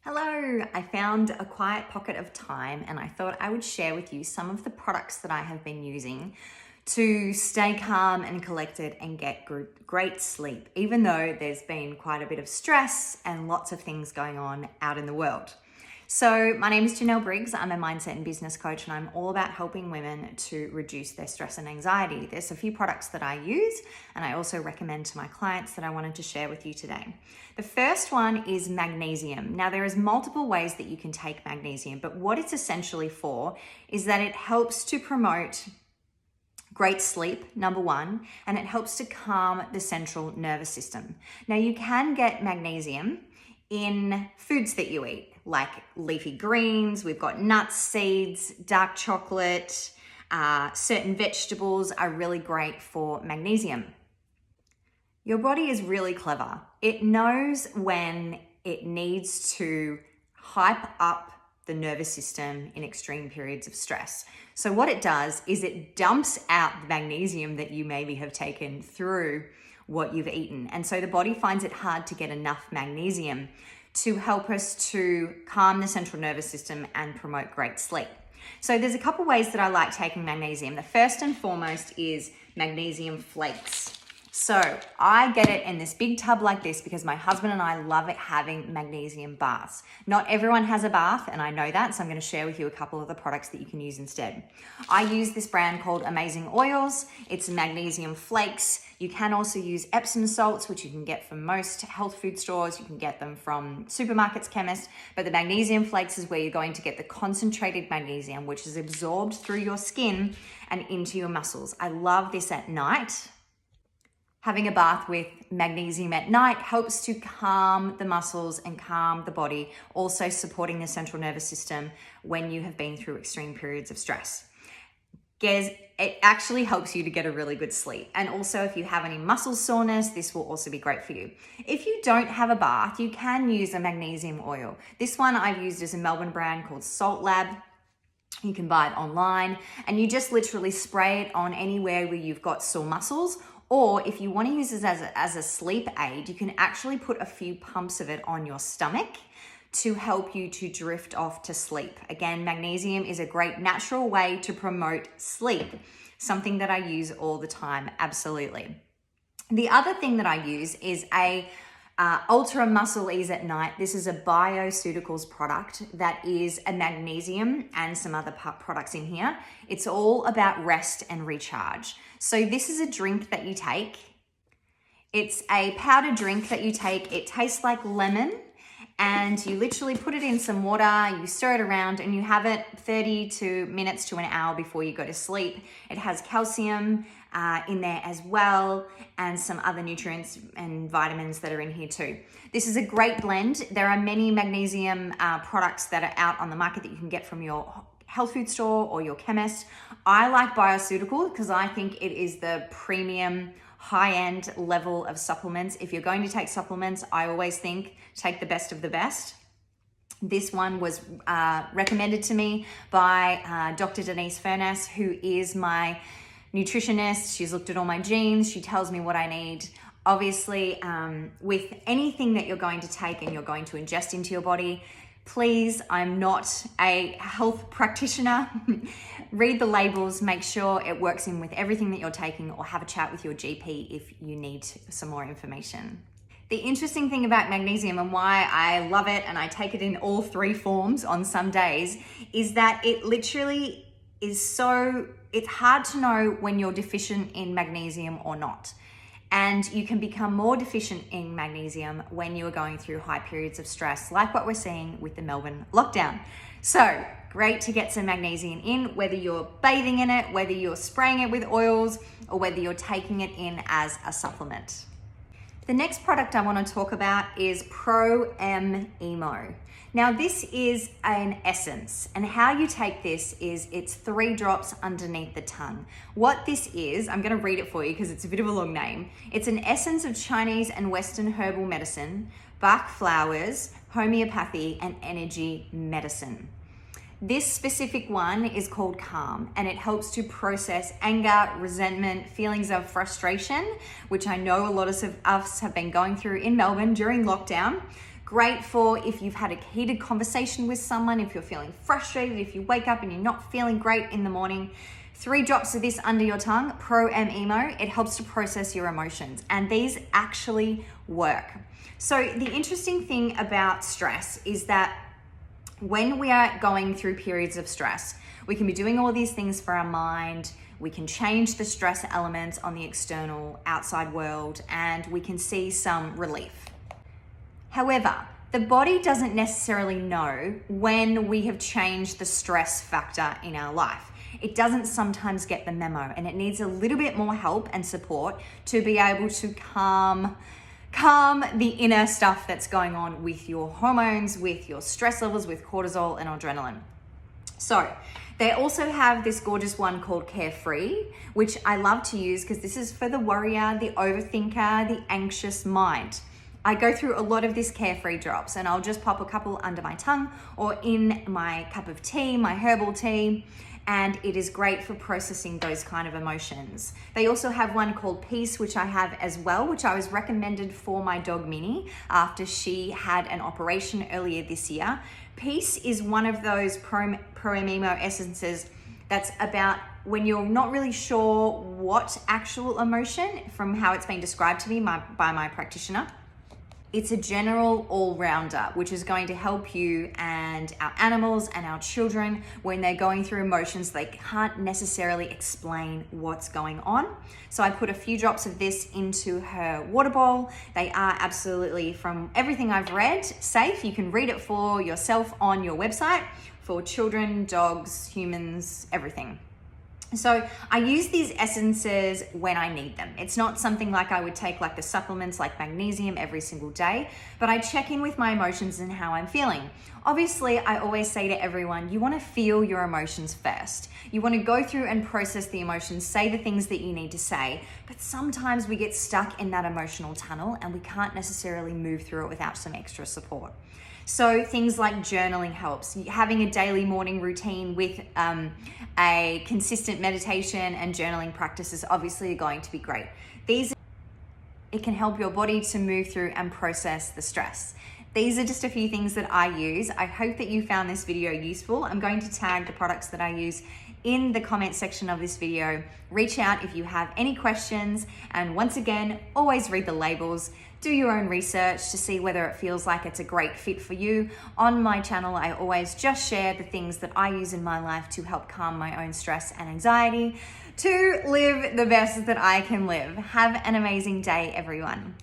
Hello, I found a quiet pocket of time and I thought I would share with you some of the products that I have been using to stay calm and collected and get great sleep, even though there's been quite a bit of stress and lots of things going on out in the world. So my name is Janelle Briggs. I'm a mindset and business coach and I'm all about helping women to reduce their stress and anxiety. There's a few products that I use and I also recommend to my clients that I wanted to share with you today. The first one is magnesium. Now there is multiple ways that you can take magnesium, but what it's essentially for is that it helps to promote great sleep, number one, and it helps to calm the central nervous system. Now you can get magnesium in foods that you eat, like leafy greens. We've got nuts, seeds, dark chocolate, certain vegetables are really great for magnesium. Your body is really clever. It knows when it needs to hype up the nervous system in extreme periods of stress. So what it does is it dumps out the magnesium that you maybe have taken through what you've eaten. And so the body finds it hard to get enough magnesium to help us to calm the central nervous system and promote great sleep. So there's a couple ways that I like taking magnesium. The first and foremost is magnesium flakes. So I get it in this big tub like this because my husband and I love it having magnesium baths. Not everyone has a bath and I know that, so I'm going to share with you a couple of the products that you can use instead. I use this brand called Amazing Oils. It's magnesium flakes. You can also use Epsom salts, which you can get from most health food stores. You can get them from supermarkets, chemists, but the magnesium flakes is where you're going to get the concentrated magnesium, which is absorbed through your skin and into your muscles. I love this at night. Having a bath with magnesium at night helps to calm the muscles and calm the body, also supporting the central nervous system when you have been through extreme periods of stress. It actually helps you to get a really good sleep. And also if you have any muscle soreness, this will also be great for you. If you don't have a bath, you can use a magnesium oil. This one I've used is a Melbourne brand called Salt Lab. You can buy it online and you just literally spray it on anywhere where you've got sore muscles. Or if you want to use this as a sleep aid, you can actually put a few pumps of it on your stomach to help you to drift off to sleep. Again, magnesium is a great natural way to promote sleep, something that I use all the time, absolutely. The other thing that I use is a Ultra Muscle Ease at Night. This is a bioceuticals product that is a magnesium and some other products in here. It's all about rest and recharge. So this is a drink that you take. It's a powder drink that you take. It tastes like lemon and you literally put it in some water, you stir it around and you have it 30 minutes to an hour before you go to sleep. It has calcium in there as well and some other nutrients and vitamins that are in here too. This is a great blend. There are many magnesium products that are out on the market that you can get from your health food store or your chemist. I like bioceutical because I think it is the premium high-end level of supplements. If you're going to take supplements, I always think take the best of the best. This one was recommended to me by Dr. Denise Furness, who is my nutritionist. She's looked at all my genes. She tells me what I need. Obviously, with anything that you're going to take and you're going to ingest into your body, please, I'm not a health practitioner. Read the labels, make sure it works in with everything that you're taking, or have a chat with your GP if you need some more information. The interesting thing about magnesium and why I love it and I take it in all three forms on some days is that it literally is it's hard to know when you're deficient in magnesium or not. And you can become more deficient in magnesium when you are going through high periods of stress, like what we're seeing with the Melbourne lockdown. So great to get some magnesium in, whether you're bathing in it, whether you're spraying it with oils, or whether you're taking it in as a supplement. The next product I want to talk about is Pro M Emo. Now this is an essence, and how you take this is it's 3 drops underneath the tongue. What this is, I'm going to read it for you because it's a bit of a long name. It's an essence of Chinese and Western herbal medicine, Bach flowers, homeopathy, and energy medicine. This specific one is called Calm, and it helps to process anger, resentment, feelings of frustration, which I know a lot of us have been going through in Melbourne during lockdown. Great for if you've had a heated conversation with someone, if you're feeling frustrated, if you wake up and you're not feeling great in the morning. 3 drops of this under your tongue, Pro-M-Emo, it helps to process your emotions, and these actually work. So the interesting thing about stress is that when we are going through periods of stress, we can be doing all these things for our mind, we can change the stress elements on the external outside world, and we can see some relief. However, the body doesn't necessarily know when we have changed the stress factor in our life. It doesn't sometimes get the memo, and it needs a little bit more help and support to be able to calm the inner stuff that's going on with your hormones, with your stress levels, with cortisol and adrenaline. So they also have this gorgeous one called Carefree, which I love to use because this is for the worrier, the overthinker, the anxious mind. I go through a lot of this Carefree drops, and I'll just pop a couple under my tongue or in my cup of tea, my herbal tea, and it is great for processing those kind of emotions. They also have one called Peace, which I have as well, which I was recommended for my dog Minnie after she had an operation earlier this year. Peace is one of those Pro-M-Emo essences that's about when you're not really sure what actual emotion, from how it's been described to me by my practitioner. It's a general all-rounder, which is going to help you and our animals and our children when they're going through emotions they can't necessarily explain what's going on. So I put a few drops of this into her water bowl. They are absolutely, from everything I've read, safe. You can read it for yourself on your website for children, dogs, humans, everything. So I use these essences when I need them. It's not something like I would take like the supplements like magnesium every single day, but I check in with my emotions and how I'm feeling. Obviously, I always say to everyone, you want to feel your emotions first. You want to go through and process the emotions, say the things that you need to say, but sometimes we get stuck in that emotional tunnel and we can't necessarily move through it without some extra support. So things like journaling helps. Having a daily morning routine with a consistent meditation and journaling practice is obviously going to be great. It can help your body to move through and process the stress. These are just a few things that I use. I hope that you found this video useful. I'm going to tag the products that I use in the comment section of this video. Reach out if you have any questions. And once again, always read the labels. Do your own research to see whether it feels like it's a great fit for you. On my channel, I always just share the things that I use in my life to help calm my own stress and anxiety, to live the best that I can live. Have an amazing day, everyone.